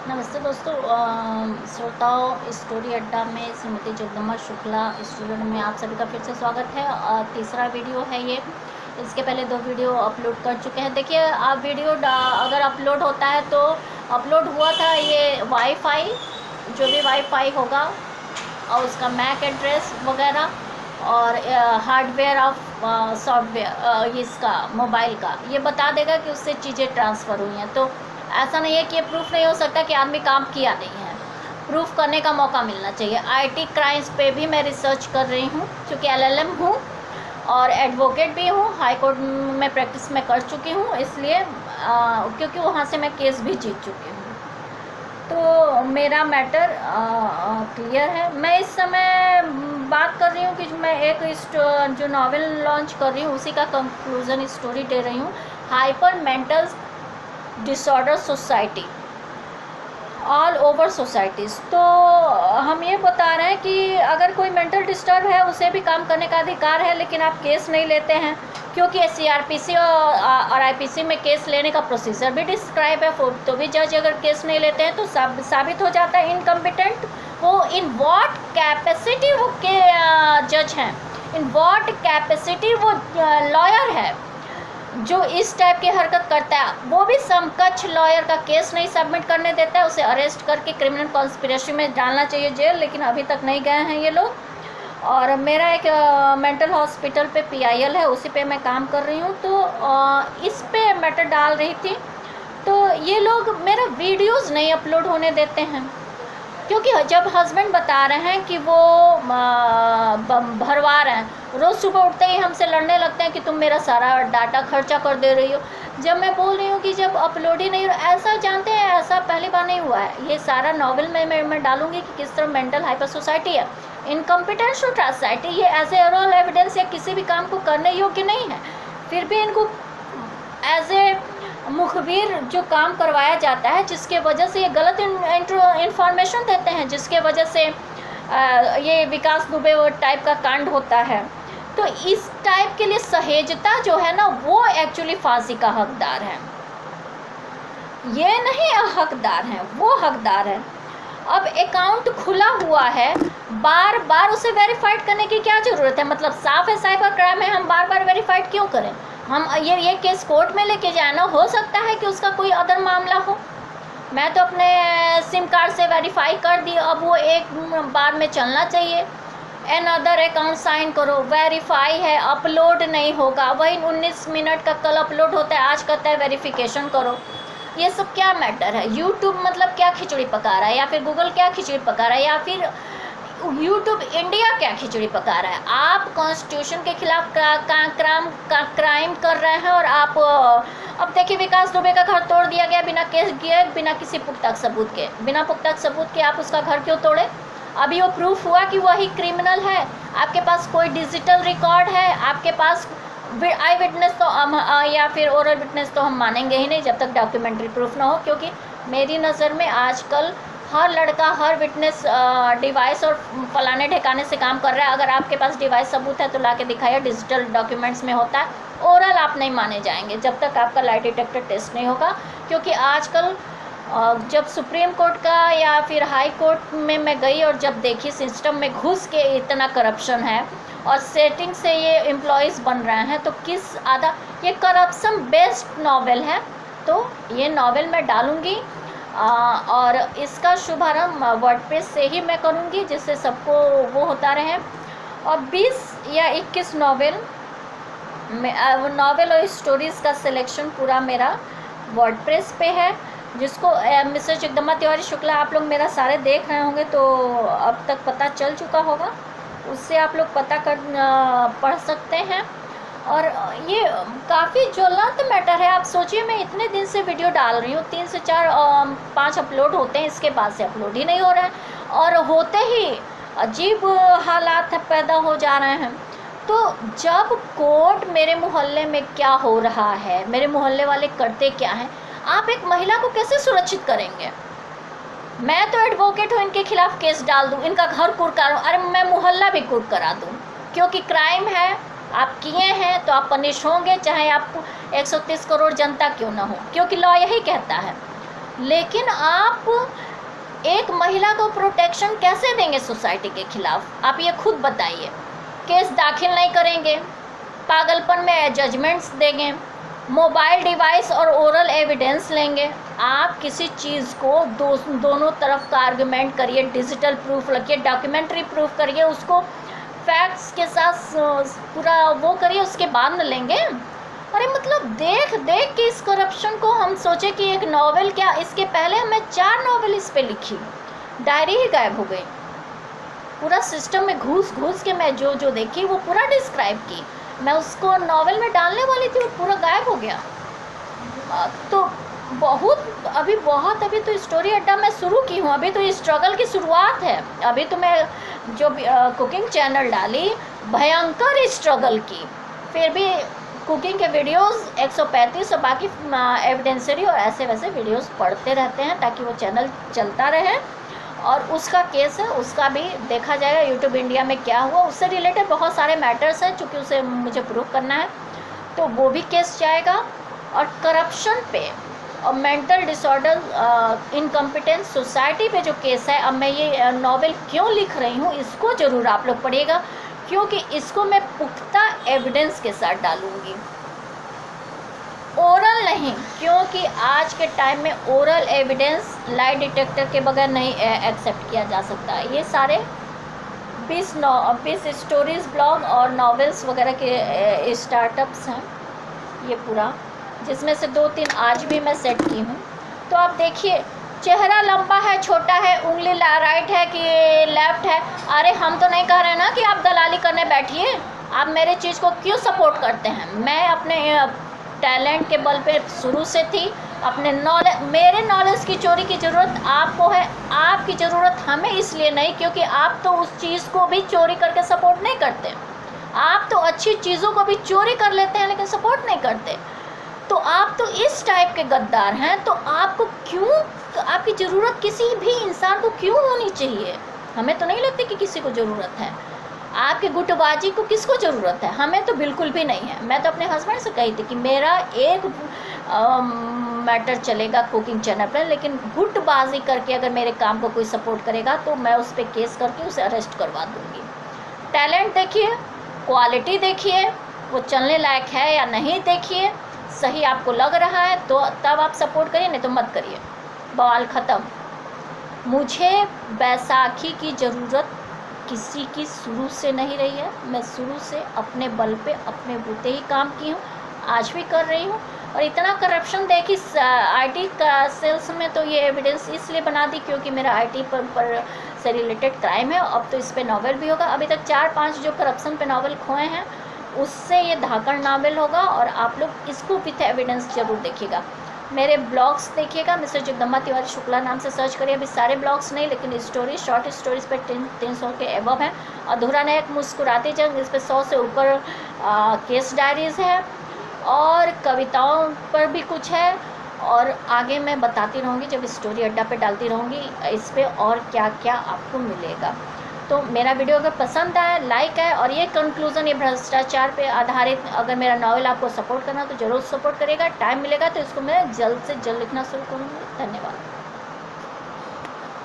नमस्ते दोस्तों, श्रोताओं, स्टोरी अड्डा में श्रीमती जगदम्बा शुक्ला स्टूडेंट में आप सभी का फिर से स्वागत है। तीसरा वीडियो है ये। इसके पहले 2 वीडियो अपलोड कर चुके हैं। देखिए, आप वीडियो अगर अपलोड होता है तो अपलोड हुआ था ये वाईफाई, जो भी वाईफाई होगा और उसका मैक एड्रेस वगैरह और हार्डवेयर ऑफ सॉफ्टवेयर इसका मोबाइल का ये बता देगा कि उससे चीज़ें ट्रांसफ़र हुई हैं। तो ऐसा नहीं है कि ये प्रूफ नहीं हो सकता कि आदमी काम किया नहीं है। प्रूफ करने का मौका मिलना चाहिए। आईटी क्राइम्स पे भी मैं रिसर्च कर रही हूँ, क्योंकि एलएलएम हूँ और एडवोकेट भी हूँ। हाई कोर्ट में प्रैक्टिस में कर चुकी हूँ, इसलिए क्योंकि वहाँ से मैं केस भी जीत चुकी हूँ, तो मेरा मैटर क्लियर है। मैं इस समय बात कर रही हूँ कि मैं एक जो नावल लॉन्च कर रही हूँ उसी का कंक्लूज़न स्टोरी दे रही हूँ। Hyper mental disorder society, all over societies. तो हम ये बता रहे हैं कि अगर कोई मेंटल डिस्टर्ब है उसे भी काम करने का अधिकार है, लेकिन आप केस नहीं लेते हैं, क्योंकि सीआरपीसी और आईपीसी में केस लेने का प्रोसीजर भी डिस्क्राइब है। तो भी जज अगर केस नहीं लेते हैं तो साबित हो जाता है इनकम्पिटेंट। वो इन वॉट कैपेसिटी वो के जज हैं, इन वॉट कैपेसिटी वो लॉयर है जो इस टाइप की हरकत करता है। वो भी समकक्ष लॉयर का केस नहीं सबमिट करने देता है, उसे अरेस्ट करके क्रिमिनल कॉन्स्पिरेसी में डालना चाहिए जेल, लेकिन अभी तक नहीं गए हैं ये लोग। और मेरा एक मेंटल हॉस्पिटल पे पीआईएल है, उसी पे मैं काम कर रही हूँ, तो इस पे मैटर डाल रही थी। तो ये लोग मेरा वीडियोज़ नहीं अपलोड होने देते हैं, क्योंकि जब हस्बैंड बता रहे हैं कि वो भरवा रहे हैं, रोज़ सुबह उठते ही हमसे लड़ने लगते हैं कि तुम मेरा सारा डाटा खर्चा कर दे रही हो। जब मैं बोल रही हूँ कि जब अपलोड ही नहीं हो, ऐसा जानते हैं ऐसा पहली बार नहीं हुआ है। ये सारा नॉवल में मैं डालूंगी कि किस तरह मेंटल हाइपर सोसाइटी है, इनकम्पिटेंस टू सोसाइटी, ये एज ए ओरल एविडेंस या किसी भी काम को करने योग्य नहीं है, फिर भी इनको एज ए मुखबिर जो काम करवाया जाता है, जिसके वजह से ये गलत इंफॉर्मेशन देते हैं, जिसके वजह से ये विकास दुबे वो टाइप का कांड होता है। तो इस टाइप के लिए सहेजता जो है ना, वो एक्चुअली फांसी का हकदार है, ये नहीं हकदार है, वो हकदार है। अब अकाउंट खुला हुआ है, बार बार उसे वेरीफाइड करने की क्या ज़रूरत है? मतलब साफ है साइबर क्राइम है, हम बार बार वेरीफाइड क्यों करें? हम ये केस कोर्ट में लेके जाना, हो सकता है कि उसका कोई अदर मामला हो। मैं तो अपने सिम कार्ड से वेरीफाई कर दी, अब वो एक बार में चलना चाहिए। एन अदर अकाउंट साइन करो, वेरीफाई है, अपलोड नहीं होगा। वही 19 मिनट का कल अपलोड होता है, आज कहता है वेरिफिकेशन करो। ये सब क्या मैटर है? यूट्यूब मतलब क्या खिचड़ी पका रहा है, या फिर गूगल क्या खिचड़ी पका रहा है, या फिर यूट्यूब इंडिया क्या खिचड़ी पका रहा है? आप कॉन्स्टिट्यूशन के खिलाफ क्राइम कर रहे हैं। और आप अब देखिए, विकास दुबे का घर तोड़ दिया गया बिना केस किए, बिना किसी पुख्ता सबूत के, बिना पुख्ता सबूत के आप उसका घर क्यों तोड़े? अभी वो प्रूफ हुआ कि वही क्रिमिनल है। आपके पास कोई डिजिटल रिकॉर्ड है? आपके पास आई विटनेस तो या फिर ओरल विटनेस तो हम मानेंगे ही नहीं जब तक डॉक्यूमेंट्री प्रूफ ना हो, क्योंकि मेरी नज़र में आजकल हर लड़का हर विटनेस डिवाइस और फलाने ठिकाने से काम कर रहा है। अगर आपके पास डिवाइस सबूत है तो ला के दिखाइए, डिजिटल डॉक्यूमेंट्स में होता है। ओरल आप नहीं माने जाएंगे जब तक आपका लाई डिटेक्टर टेस्ट नहीं होगा, क्योंकि आजकल जब सुप्रीम कोर्ट का या फिर हाई कोर्ट में मैं गई और जब देखी सिस्टम में घुस के इतना करप्शन है और सेटिंग से ये एम्प्लॉयज़ बन रहे हैं, तो किस आधा ये करप्शन बेस्ड नावल है। तो ये नावल मैं डालूँगी और इसका शुभारंभ वर्डप्रेस से ही मैं करूँगी, जिससे सबको वो होता रहे। और 20 या 21 नावल और स्टोरीज़ का सिलेक्शन पूरा मेरा वर्डप्रेस पे है, जिसको मिस्टर जगदम्बा तिवारी शुक्ला आप लोग मेरा सारे देख रहे होंगे, तो अब तक पता चल चुका होगा, उससे आप लोग पता कर पढ़ सकते हैं। और ये काफ़ी ज्वलंत मैटर है। आप सोचिए, मैं इतने दिन से वीडियो डाल रही हूँ, 3 से 4 5 अपलोड होते हैं, इसके बाद से अपलोड ही नहीं हो रहा है, और होते ही अजीब हालात पैदा हो जा रहे हैं। तो जब कोर्ट मेरे मोहल्ले में क्या हो रहा है, मेरे मोहल्ले वाले करते क्या हैं, आप एक महिला को कैसे सुरक्षित करेंगे? मैं तो एडवोकेट हूँ, इनके खिलाफ केस डाल दूँ, इनका घर कुर्क करूँ, अरे मैं मोहल्ला भी कुर्क करा दूँ, क्योंकि क्राइम है, आप किए हैं तो आप पनिश होंगे, चाहे आप 130 करोड़ जनता क्यों ना हो, क्योंकि लॉ यही कहता है। लेकिन आप एक महिला को प्रोटेक्शन कैसे देंगे सोसाइटी के खिलाफ? आप ये खुद बताइए। केस दाखिल नहीं करेंगे, पागलपन में जजमेंट्स देंगे, मोबाइल डिवाइस और ओरल एविडेंस लेंगे। आप किसी चीज़ को दोनों तरफ का आर्गुमेंट करिए, डिजिटल प्रूफ रखिए, डॉक्यूमेंट्री प्रूफ करिए, उसको फैक्ट्स के साथ पूरा वो करिए, उसके बाद न लेंगे। अरे मतलब देख देख के इस करप्शन को हम सोचे कि एक नॉवेल, क्या इसके पहले मैं 4 नॉवेल इस पे लिखी, डायरी ही गायब हो गई। पूरा सिस्टम में घुस घुस के मैं जो जो देखी वो पूरा डिस्क्राइब की, मैं उसको नॉवेल में डालने वाली थी, वो पूरा गायब हो गया। तो अभी तो स्टोरी अड्डा मैं शुरू की हूँ, अभी तो ये स्ट्रगल की शुरुआत है। अभी तो मैं जो कुकिंग चैनल डाली, भयंकर स्ट्रगल की, फिर भी कुकिंग के वीडियोस 135 और बाकी एविडेंसरी और ऐसे वैसे वीडियोस पढ़ते रहते हैं ताकि वो चैनल चलता रहे। और उसका केस है, उसका भी देखा जाएगा यूट्यूब इंडिया में क्या हुआ, उससे रिलेटेड बहुत सारे मैटर्स हैं चूँकि उसे मुझे प्रूव करना है, तो वो भी केस जाएगा। और करप्शन पे और मेंटल डिसऑर्डर, इनकम्पिटेंस सोसाइटी पे जो केस है, अब मैं ये नॉवेल क्यों लिख रही हूँ इसको ज़रूर आप लोग पढ़िएगा, क्योंकि इसको मैं पुख्ता एविडेंस के साथ डालूँगी, ओरल नहीं, क्योंकि आज के टाइम में ओरल एविडेंस लाई डिटेक्टर के बगैर नहीं एक्सेप्ट किया जा सकता। ये सारे 20 स्टोरीज, ब्लॉग और नॉवेल्स वगैरह के स्टार्टअप्स हैं ये पूरा, जिसमें से 2-3 आज भी मैं सेट की हूँ। तो आप देखिए, चेहरा लंबा है, छोटा है, उंगली राइट है कि लेफ्ट है, अरे हम तो नहीं कह रहे ना कि आप दलाली करने बैठिए, आप मेरे चीज़ को क्यों सपोर्ट करते हैं? मैं अपने टैलेंट के बल पे शुरू से थी, अपने मेरे नॉलेज की चोरी की ज़रूरत आपको है, आपकी ज़रूरत हमें इसलिए नहीं क्योंकि आप तो उस चीज़ को भी चोरी करके सपोर्ट नहीं करते, आप तो अच्छी चीज़ों को भी चोरी कर लेते हैं लेकिन सपोर्ट नहीं करते। तो आप तो इस टाइप के गद्दार हैं, तो आपको क्यों, आपकी ज़रूरत किसी भी इंसान को क्यों होनी चाहिए? हमें तो नहीं लगती कि किसी को ज़रूरत है, आपके गुटबाजी को किसको ज़रूरत है? हमें तो बिल्कुल भी नहीं है। मैं तो अपने हस्बैंड से कही थी कि मेरा एक मैटर चलेगा कुकिंग चैनल पर, लेकिन गुटबाजी करके अगर मेरे काम को कोई सपोर्ट करेगा तो मैं उस पर केस करके उसे अरेस्ट करवा दूँगी। टैलेंट देखिए, क्वालिटी देखिए, वो चलने लायक है या नहीं देखिए, सही आपको लग रहा है तो तब आप सपोर्ट करिए, नहीं तो मत करिए, बवाल ख़त्म। मुझे बैसाखी की ज़रूरत किसी की शुरू से नहीं रही है, मैं शुरू से अपने बल पे अपने बूते ही काम की हूँ, आज भी कर रही हूँ। और इतना करप्शन देखी आईटी का सेल्स में, तो ये एविडेंस इसलिए बना दी क्योंकि मेरा आईटी पर से रिलेटेड क्राइम है। अब तो इस पे नॉवेल भी होगा, अभी तक 4-5 जो करप्शन पे नॉवेल खोए हैं उससे ये धाकड़ नॉवेल होगा, और आप लोग इसको विथ एविडेंस ज़रूर देखिएगा। मेरे ब्लॉग्स देखिएगा, मिस्टर जगदम्बा तिवारी शुक्ला नाम से सर्च करिए। अभी सारे ब्लॉग्स नहीं, लेकिन स्टोरी, शॉर्ट स्टोरीज पर 300 के एबव हैं। अधूरा नायक, मुस्कुराती जंग, इस पर 100 से ऊपर केस डायरीज़ है, और कविताओं पर भी कुछ है, और आगे मैं बताती रहूँगी जब स्टोरी अड्डा पे डालती रहूँगी इस पर और क्या क्या आपको मिलेगा। तो मेरा वीडियो अगर पसंद आए, लाइक है, और ये कंक्लूज़न, ये भ्रष्टाचार पे आधारित अगर मेरा नॉवेल आपको सपोर्ट करना तो ज़रूर सपोर्ट करेगा। टाइम मिलेगा तो इसको मैं जल्द से जल्द लिखना शुरू करूँगी। धन्यवाद।